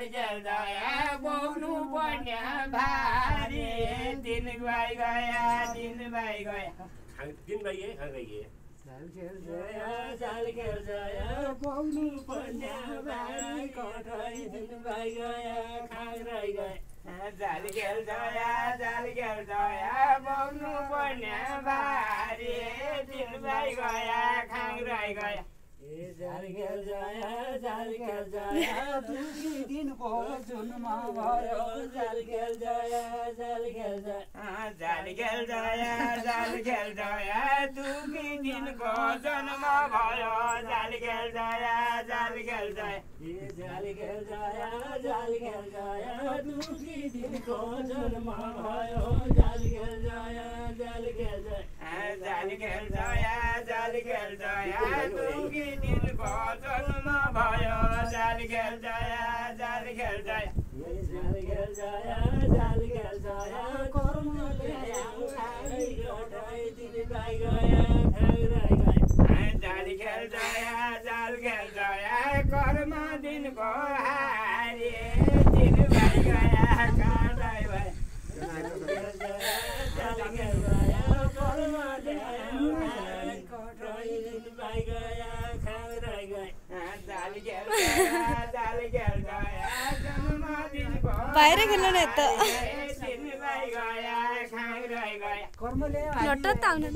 जाल खेल गया बोक्नु पर्ने भारी दिन गया दिन गया दिन भाइ गए जाल खेल गया बोक्नु पर्ने भारी कठै दिन गया खाग्रै गया जाल खेल गया बोक्नु पर्ने भारी दिन गया खाग्रै गया जाल खेल गया दुखी दिनको जुनमा भयो जाल खेल गया दुखी दिनको जन्म भयो जाल खेल गया दुखी दिनको जन्म भयो जाल खेल गया दुखी दिनको जन्म भयो जाल खेल गया कर्मले आउँदै गए दिन गया जाल खेल गया कर्म दिनको हारी दिन गया काँदै भए जाल खेल गया कर्मले आउँदै दिन गया खाग्रै गया जाल खेल गया जन्म दिनको बाहिर खेल्नु न त दिन गया खाग्रै गया लट्ट त आउनु